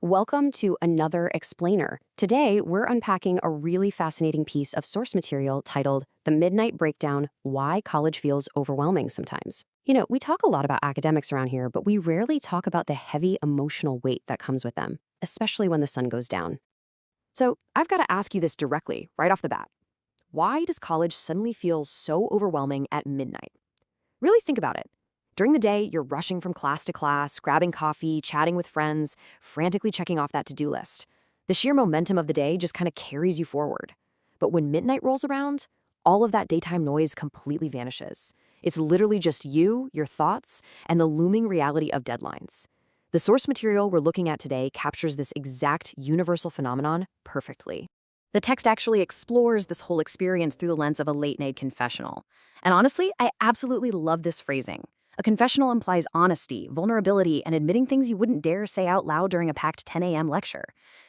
Welcome to another explainer. Today, we're unpacking a really fascinating piece of source material titled The Midnight Breakdown: Why College Feels Overwhelming Sometimes. We talk a lot about academics around here, but we rarely talk about the heavy emotional weight that comes with them, especially when the sun goes down. So, I've got to ask you this directly, right off the bat. Why does college suddenly feel so overwhelming at midnight? Really think about it. During the day, you're rushing from class to class, grabbing coffee, chatting with friends, frantically checking off that to-do list. The sheer momentum of the day just kind of carries you forward. But when midnight rolls around, all of that daytime noise completely vanishes. It's literally just you, your thoughts, and the looming reality of deadlines. The source material we're looking at today captures this exact universal phenomenon perfectly. The text actually explores this whole experience through the lens of a late-night confessional. And honestly, I absolutely love this phrasing. A confessional implies honesty, vulnerability, and admitting things you wouldn't dare say out loud during a packed 10 a.m. lecture.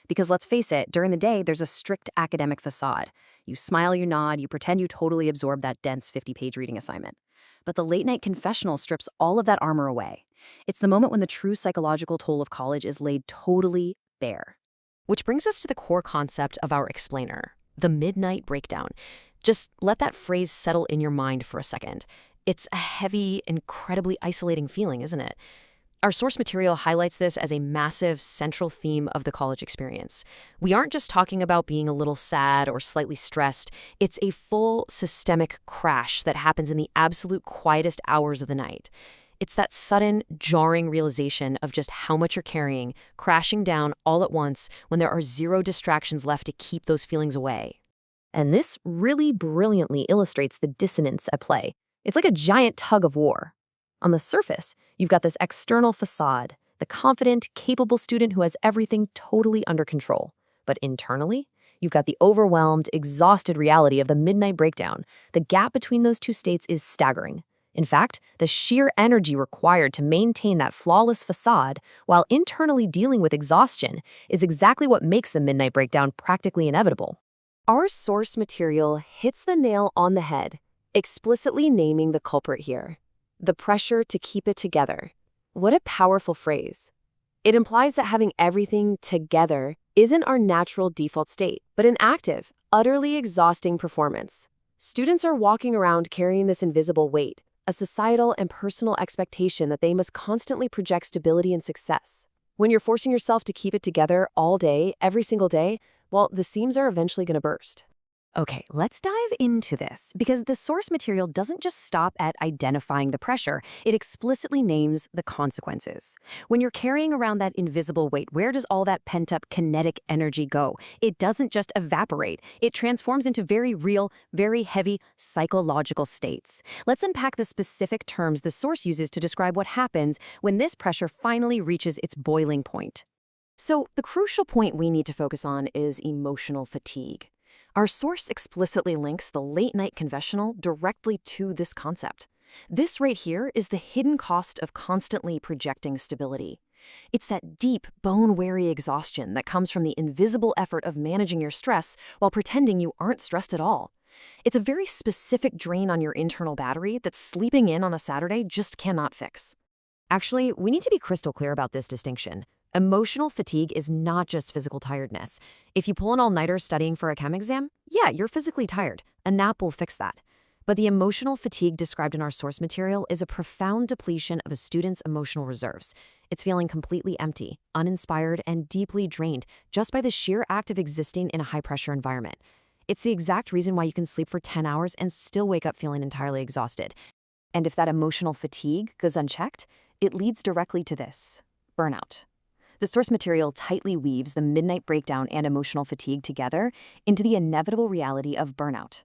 Because let's face it, during the day, there's a strict academic facade. You smile, you nod, you pretend you totally absorbed that dense 50-page reading assignment. But the late-night confessional strips all of that armor away. It's the moment when the true psychological toll of college is laid totally bare. Which brings us to the core concept of our explainer, the midnight breakdown. Just let that phrase settle in your mind for a second. It's a heavy, incredibly isolating feeling, isn't it? Our source material highlights this as a massive central theme of the college experience. We aren't just talking about being a little sad or slightly stressed. It's a full systemic crash that happens in the absolute quietest hours of the night. It's that sudden, jarring realization of just how much you're carrying, crashing down all at once when there are zero distractions left to keep those feelings away. And this really brilliantly illustrates the dissonance at play. It's like a giant tug of war. On the surface, you've got this external facade, the confident, capable student who has everything totally under control. But internally, you've got the overwhelmed, exhausted reality of the midnight breakdown. The gap between those two states is staggering. In fact, the sheer energy required to maintain that flawless facade while internally dealing with exhaustion is exactly what makes the midnight breakdown practically inevitable. Our source material hits the nail on the head, explicitly naming the culprit here: the pressure to keep it together. What a powerful phrase. It implies that having everything together isn't our natural default state, but an active, utterly exhausting performance. Students are walking around carrying this invisible weight, a societal and personal expectation that they must constantly project stability and success. When you're forcing yourself to keep it together all day, every single day, well, the seams are eventually going to burst. Okay, let's dive into this, because the source material doesn't just stop at identifying the pressure, it explicitly names the consequences. When you're carrying around that invisible weight, where does all that pent-up kinetic energy go? It doesn't just evaporate, it transforms into very real, very heavy psychological states. Let's unpack the specific terms the source uses to describe what happens when this pressure finally reaches its boiling point. So, the crucial point we need to focus on is emotional fatigue. Our source explicitly links the late-night confessional directly to this concept. This right here is the hidden cost of constantly projecting stability. It's that deep, bone-weary exhaustion that comes from the invisible effort of managing your stress while pretending you aren't stressed at all. It's a very specific drain on your internal battery that sleeping in on a Saturday just cannot fix. Actually, we need to be crystal clear about this distinction. Emotional fatigue is not just physical tiredness. If you pull an all-nighter studying for a chem exam, yeah, you're physically tired. A nap will fix that. But the emotional fatigue described in our source material is a profound depletion of a student's emotional reserves. It's feeling completely empty, uninspired, and deeply drained just by the sheer act of existing in a high-pressure environment. It's the exact reason why you can sleep for 10 hours and still wake up feeling entirely exhausted. And if that emotional fatigue goes unchecked, it leads directly to this: burnout. The source material tightly weaves the midnight breakdown and emotional fatigue together into the inevitable reality of burnout.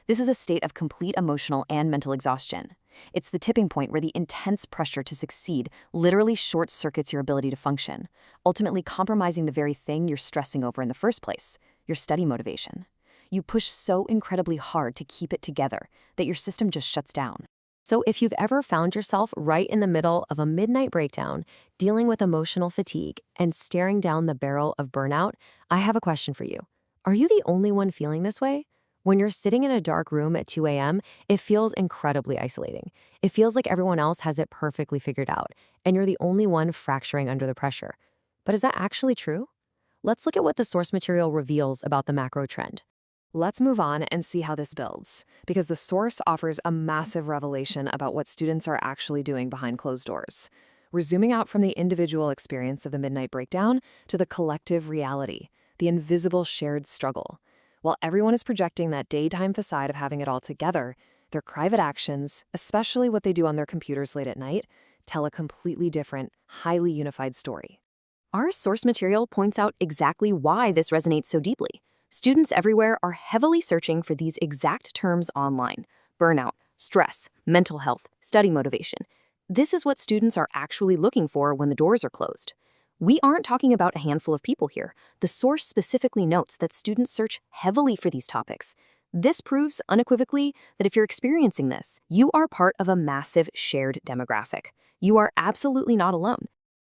This is a state of complete emotional and mental exhaustion. It's the tipping point where the intense pressure to succeed literally short-circuits your ability to function, ultimately compromising the very thing you're stressing over in the first place: your study motivation. You push so incredibly hard to keep it together that your system just shuts down. So if you've ever found yourself right in the middle of a midnight breakdown, dealing with emotional fatigue, and staring down the barrel of burnout, I have a question for you. Are you the only one feeling this way? When you're sitting in a dark room at 2 a.m., it feels incredibly isolating. It feels like everyone else has it perfectly figured out, and you're the only one fracturing under the pressure. But is that actually true? Let's look at what the source material reveals about the macro trend. Let's move on and see how this builds, because the source offers a massive revelation about what students are actually doing behind closed doors. We're zooming out from the individual experience of the midnight breakdown to the collective reality, the invisible shared struggle. While everyone is projecting that daytime facade of having it all together, their private actions, especially what they do on their computers late at night, tell a completely different, highly unified story. Our source material points out exactly why this resonates so deeply. Students everywhere are heavily searching for these exact terms online: burnout, stress, mental health, study motivation. This is what students are actually looking for when the doors are closed. We aren't talking about a handful of people here. The source specifically notes that students search heavily for these topics. This proves unequivocally that if you're experiencing this, you are part of a massive shared demographic. You are absolutely not alone.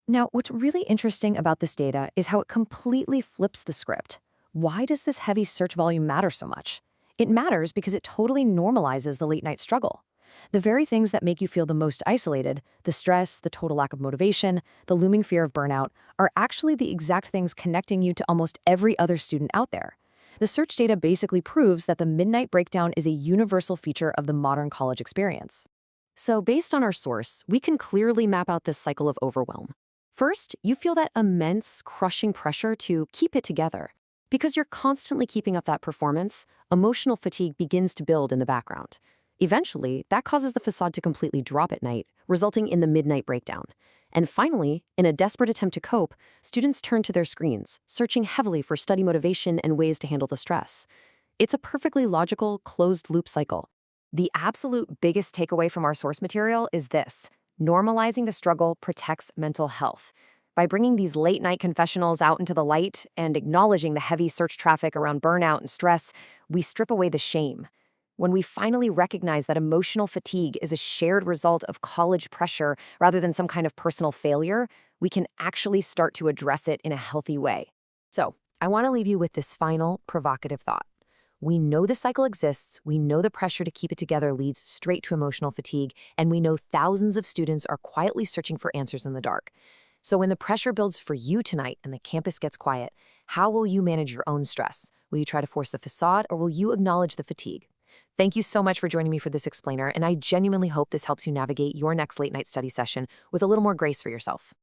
Now, what's really interesting about this data is how it completely flips the script. Why does this heavy search volume matter so much? It matters because it totally normalizes the late-night struggle. The very things that make you feel the most isolated, the stress, the total lack of motivation, the looming fear of burnout, are actually the exact things connecting you to almost every other student out there. The search data basically proves that the midnight breakdown is a universal feature of the modern college experience. So based on our source, we can clearly map out this cycle of overwhelm. First, you feel that immense, crushing pressure to keep it together. Because you're constantly keeping up that performance, emotional fatigue begins to build in the background. Eventually, that causes the facade to completely drop at night, resulting in the midnight breakdown. And finally, in a desperate attempt to cope, students turn to their screens, searching heavily for study motivation and ways to handle the stress. It's a perfectly logical, closed-loop cycle. The absolute biggest takeaway from our source material is this: normalizing the struggle protects mental health. By bringing these late-night confessionals out into the light and acknowledging the heavy search traffic around burnout and stress, we strip away the shame. When we finally recognize that emotional fatigue is a shared result of college pressure rather than some kind of personal failure, we can actually start to address it in a healthy way. So, I want to leave you with this final, provocative thought. We know the cycle exists, we know the pressure to keep it together leads straight to emotional fatigue, and we know thousands of students are quietly searching for answers in the dark. So when the pressure builds for you tonight and the campus gets quiet, how will you manage your own stress? Will you try to force the facade, or will you acknowledge the fatigue? Thank you so much for joining me for this explainer, and I genuinely hope this helps you navigate your next late-night study session with a little more grace for yourself.